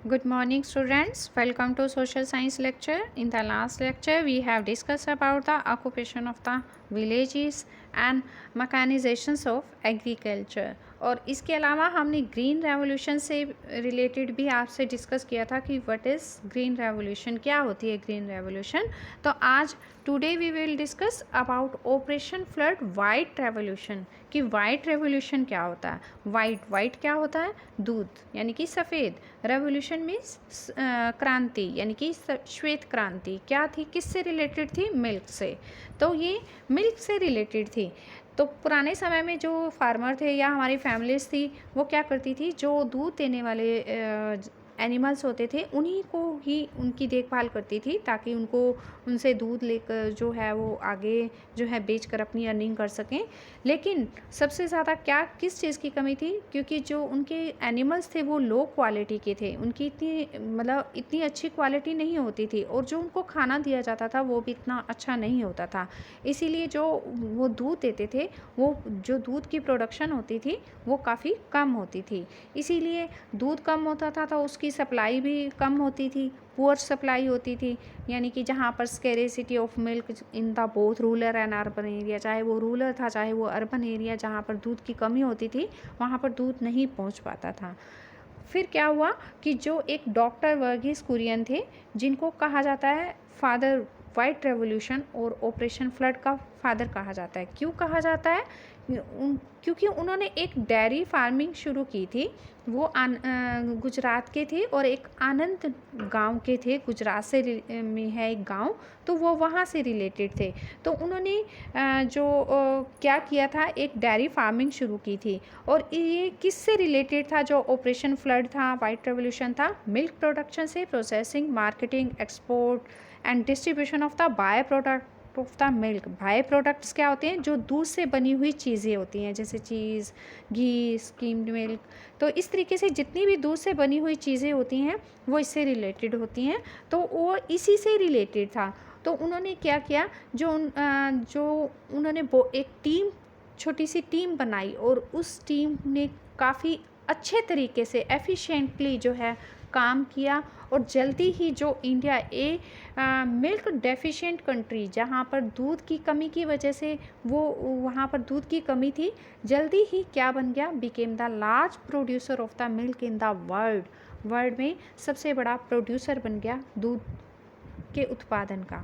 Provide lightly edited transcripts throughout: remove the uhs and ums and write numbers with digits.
Good morning students, welcome to social science lecture. In the last lecture we have discussed about the occupation of the villages and mechanizations of agriculture. और इसके अलावा हमने green revolution से related भी आपसे discuss किया था कि व्हाट इज़ ग्रीन रेवोल्यूशन, क्या होती है ग्रीन रेवोल्यूशन। तो आज today we will discuss about Operation Flood White Revolution, कि वाइट रेवोल्यूशन क्या होता है। वाइट क्या होता है? दूध यानी कि सफ़ेद। रेवोल्यूशन मीन्स क्रांति यानी कि श्वेत क्रांति क्या थी, किससे रिलेटेड थी? मिल्क से। तो ये मिल्क से रिलेटेड थी। तो पुराने समय में जो फार्मर थे या हमारी फैमिलीज थी वो क्या करती थी, जो दूध देने वाले एनिमल्स होते थे उन्हीं को ही उनकी देखभाल करती थी ताकि उनसे दूध लेकर जो है वो आगे जो है बेचकर अपनी अर्निंग कर सकें। लेकिन सबसे ज़्यादा किस चीज़ की कमी थी, क्योंकि जो उनके एनिमल्स थे वो लो क्वालिटी के थे, उनकी इतनी अच्छी क्वालिटी नहीं होती थी और जो उनको खाना दिया जाता था वो भी इतना अच्छा नहीं होता था। इसीलिए जो वो दूध देते थे, वो जो दूध की प्रोडक्शन होती थी वो काफ़ी कम होती थी। इसीलिए दूध कम होता था तो उसकी सप्लाई भी कम होती थी, पुअर सप्लाई होती थी। यानी कि जहाँ पर scarcity of milk in the both rural and urban area, चाहे वो रूरल था चाहे वो अर्बन एरिया, जहाँ पर दूध की कमी होती थी वहाँ पर दूध नहीं पहुँच पाता था। फिर क्या हुआ कि जो एक डॉक्टर वर्गीस कुरियन थे, जिनको कहा जाता है फादर वाइट रेवोल्यूशन और ऑपरेशन फ्लड का फादर कहा जाता है। क्यों कहा जाता है? क्योंकि उन्होंने एक डेयरी फार्मिंग शुरू की थी। वो गुजरात के थे और एक आनंद गांव के थे, गुजरात से में है एक गांव, तो वो वहाँ से रिलेटेड थे। तो उन्होंने क्या किया था, एक डेयरी फार्मिंग शुरू की थी। और ये किससे रिलेटेड था? जो ऑपरेशन फ्लड था, वाइट रेवोल्यूशन था, मिल्क प्रोडक्शन से, processing, marketing, export and distribution of the by product of the milk. By products क्या होते हैं? जो दूध से बनी हुई चीज़ें होती हैं, जैसे चीज़, घी, स्कीम्ड मिल्क। तो इस तरीके से जितनी भी दूध से बनी हुई चीज़ें होती हैं वो इससे रिलेटेड होती हैं। तो वो इसी से रिलेटेड था। तो उन्होंने क्या किया, जो उन्होंने एक छोटी सी टीम बनाई और उस टीम ने काफ़ी अच्छे तरीके से एफिशिएंटली जो है काम किया। और जल्दी ही जो इंडिया मिल्क डेफिशिएंट कंट्री, जहाँ पर दूध की कमी की वजह से वहाँ पर दूध की कमी थी, जल्दी ही क्या बन गया, became the large producer of the milk in the world में सबसे बड़ा प्रोड्यूसर बन गया दूध के उत्पादन का।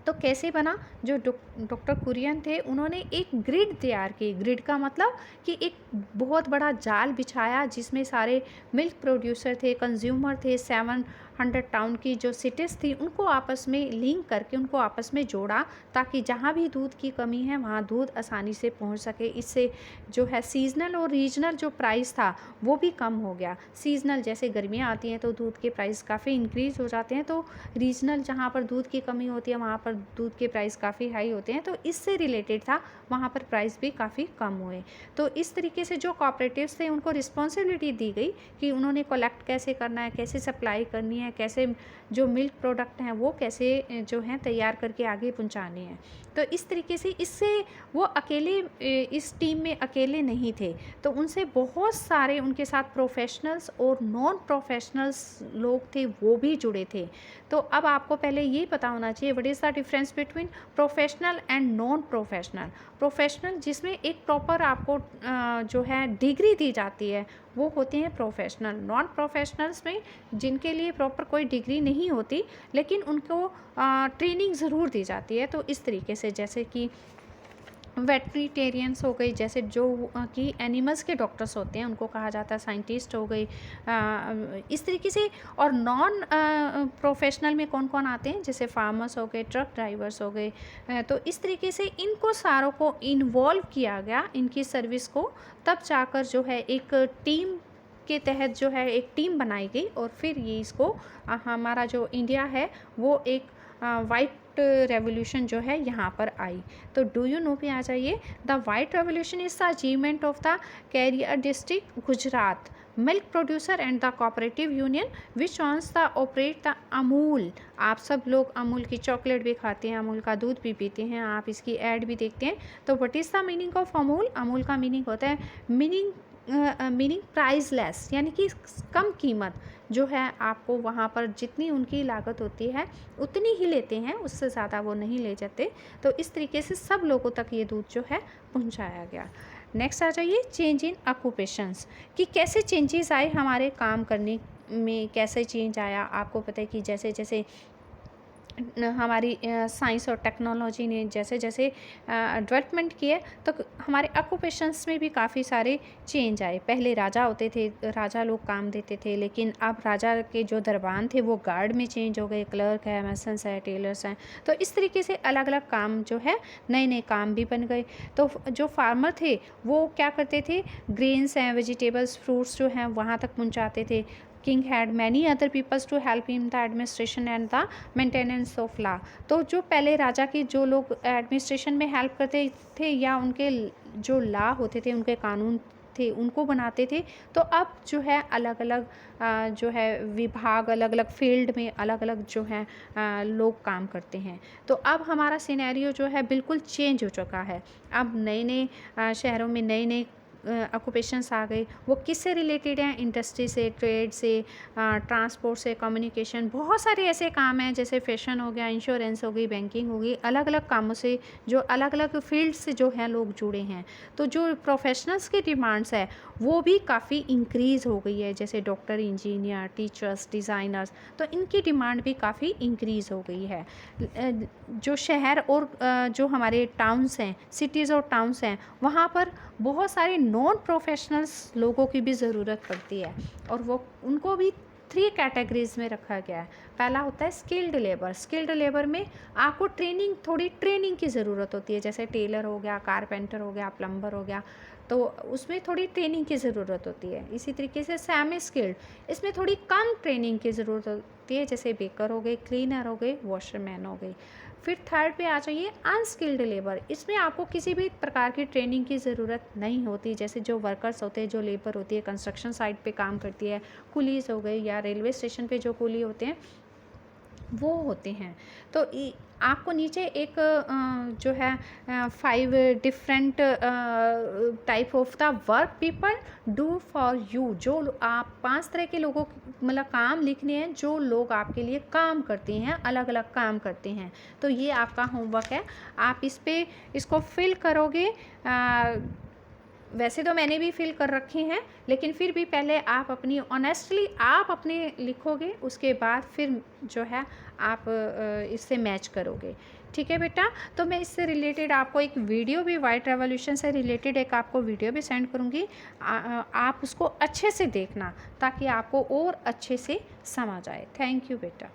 तो कैसे बना? जो डॉक्टर कुरियन थे उन्होंने एक ग्रिड तैयार की। ग्रिड का मतलब कि एक बहुत बड़ा जाल बिछाया जिसमें सारे मिल्क प्रोड्यूसर थे, कंज्यूमर थे, 700 टाउन की जो सिटीज़ थी उनको आपस में लिंक करके उनको आपस में जोड़ा, ताकि जहाँ भी दूध की कमी है वहाँ दूध आसानी से पहुँच सके। इससे जो है सीजनल और रीजनल जो प्राइस था वो भी कम हो गया। सीजनल जैसे गर्मियाँ आती हैं तो दूध के प्राइस काफ़ी इंक्रीज़ हो जाते हैं, तो रीजनल जहाँ पर दूध की कमी होती है वहाँ पर दूध के प्राइस काफ़ी हाई होते हैं। तो इससे रिलेटेड था, वहाँ पर प्राइस भी काफ़ी कम हुए। तो इस तरीके से जो कोऑपरेटिव्स थे उनको रिस्पॉन्सिबिलिटी दी गई कि उन्होंने कलेक्ट कैसे करना है, कैसे सप्लाई करनी है, कैसे जो मिल्क प्रोडक्ट हैं वो कैसे जो हैं तैयार करके आगे पहुँचाने हैं। तो इस तरीके से इससे वो अकेले इस टीम में अकेले नहीं थे, तो उनसे बहुत सारे उनके साथ प्रोफेशनल्स और नॉन प्रोफेशनल्स लोग थे वो भी जुड़े थे। तो अब आपको पहले ये पता होना चाहिए what is the difference between professional and non professional. Professional जिसमें एक प्रॉपर आपको जो है डिग्री दी जाती है वो होते हैं प्रोफेशनल। नॉन प्रोफेशनल्स में जिनके लिए प्रॉपर कोई डिग्री नहीं होती लेकिन उनको ट्रेनिंग ज़रूर दी जाती है। तो इस तरीके से जैसे कि वेटरीटेरियंस हो गई, जैसे जो कि एनिमल्स के डॉक्टर्स होते हैं उनको कहा जाता है साइंटिस्ट हो गई, इस तरीके से। और नॉन प्रोफेशनल में कौन कौन आते हैं? जैसे फार्मर्स हो गए, ट्रक ड्राइवर्स हो गए। तो इस तरीके से इनको सारों को इन्वॉल्व किया गया इनकी सर्विस को, तब जाकर जो है एक टीम के तहत जो है एक टीम बनाई गई और फिर ये इसको हमारा जो इंडिया है वो एक वाइट रेवोल्यूशन जो है यहाँ पर आई। तो डू यू नो पे आ जाइए। The white revolution is the achievement of the Kaira district Gujarat milk producer and the cooperative union which owns the operate the Amul. आप सब लोग अमूल की चॉकलेट भी खाते हैं, अमूल का दूध भी पीते हैं, आप इसकी ऐड भी देखते हैं। तो what is the meaning of Amul? Amul का मीनिंग होता है मीनिंग प्राइसलेस, यानी कि कम कीमत। जो है आपको वहाँ पर जितनी उनकी लागत होती है उतनी ही लेते हैं, उससे ज़्यादा वो नहीं ले जाते। तो इस तरीके से सब लोगों तक ये दूध जो है पहुँचाया गया। नेक्स्ट आ जाइए चेंज इन ऑक्यूपेशंस, कि कैसे चेंजेस आए हमारे काम करने में, कैसे चेंज आया। आपको पता है कि जैसे जैसे हमारी साइंस और टेक्नोलॉजी ने जैसे जैसे डेवलपमेंट किए, तो हमारे ऑक्यूपेशंस में भी काफ़ी सारे चेंज आए। पहले राजा होते थे, राजा लोग काम देते थे, लेकिन अब राजा के जो दरबान थे वो गार्ड में चेंज हो गए, क्लर्क है, मैसन्स है, टेलर्स हैं। तो इस तरीके से अलग अलग काम जो है, नए नए काम भी बन गए। तो जो फार्मर थे वो क्या करते थे, ग्रेन्स हैं, वेजिटेबल्स, फ्रूट्स जो हैं वहाँ तक पहुँचाते थे। King had many other peoples to help in the administration and the maintenance of law. तो जो पहले राजा के जो लोग एडमिनिस्ट्रेशन में हेल्प करते थे या उनके जो लॉ होते थे, उनके कानून थे, उनको बनाते थे। तो अब जो है अलग अलग जो है विभाग, अलग अलग फील्ड में अलग अलग जो है लोग काम करते हैं। तो अब हमारा सिनेरियो जो है बिल्कुल चेंज हो चुका है। अब नए नए शहरों में नए नए ऑक्यूपेशंस आ गए। वो किससे रिलेटेड हैं, इंडस्ट्री से, ट्रेड से, ट्रांसपोर्ट से, कम्युनिकेशन, बहुत सारे ऐसे काम हैं जैसे फैशन हो गया, इंश्योरेंस हो गई, बैंकिंग हो गई, अलग अलग कामों से जो अलग अलग फील्ड से जो है लोग जुड़े हैं। तो जो प्रोफेशनल्स की डिमांड्स है वो भी काफ़ी इंक्रीज़ हो गई है, जैसे डॉक्टर, इंजीनियर, टीचर्स, डिज़ाइनर्स। तो इनकी डिमांड भी काफ़ी इंक्रीज़ हो गई है। जो शहर और जो हमारे टाउन्स हैं, सिटीज़ और टाउन्स हैं, वहाँ पर बहुत सारे नॉन प्रोफेशनल्स लोगों की भी ज़रूरत पड़ती है, और वो उनको भी 3 कैटेगरीज़ में रखा गया है। पहला होता है स्किल्ड लेबर। स्किल्ड लेबर में आपको थोड़ी ट्रेनिंग की ज़रूरत होती है, जैसे टेलर हो गया, कारपेंटर हो गया, प्लम्बर हो गया, तो उसमें थोड़ी ट्रेनिंग की ज़रूरत होती है। इसी तरीके से सेमी स्किल्ड, इसमें थोड़ी कम ट्रेनिंग की ज़रूरत होती है, जैसे बेकर हो गए, क्लीनर हो गए, वॉशरमैन हो गए। फिर थर्ड पे आ जाइए अनस्किल्ड लेबर। इसमें आपको किसी भी प्रकार की ट्रेनिंग की ज़रूरत नहीं होती, जैसे जो वर्कर्स होते हैं, जो लेबर होती है, कंस्ट्रक्शन साइट पे काम करती है, कुलीज हो गए, या रेलवे स्टेशन पे जो कुली होते हैं वो होते हैं। तो आपको नीचे एक जो है 5 different type of the work people do for you, जो आप 5 तरह के लोगों मतलब काम लिखने हैं जो लोग आपके लिए काम करते हैं, अलग अलग काम करते हैं। तो ये आपका होमवर्क है, आप इसको फिल करोगे। वैसे तो मैंने भी फिल कर रखे हैं, लेकिन फिर भी पहले आप अपनी ऑनेस्टली आप अपने लिखोगे, उसके बाद फिर जो है आप इससे मैच करोगे। ठीक है बेटा, तो मैं इससे रिलेटेड आपको एक वीडियो भी, वाइट रेवोल्यूशन से रिलेटेड एक आपको वीडियो भी सेंड करूँगी। आप उसको अच्छे से देखना ताकि आपको और अच्छे से समझ आए। थैंक यू बेटा।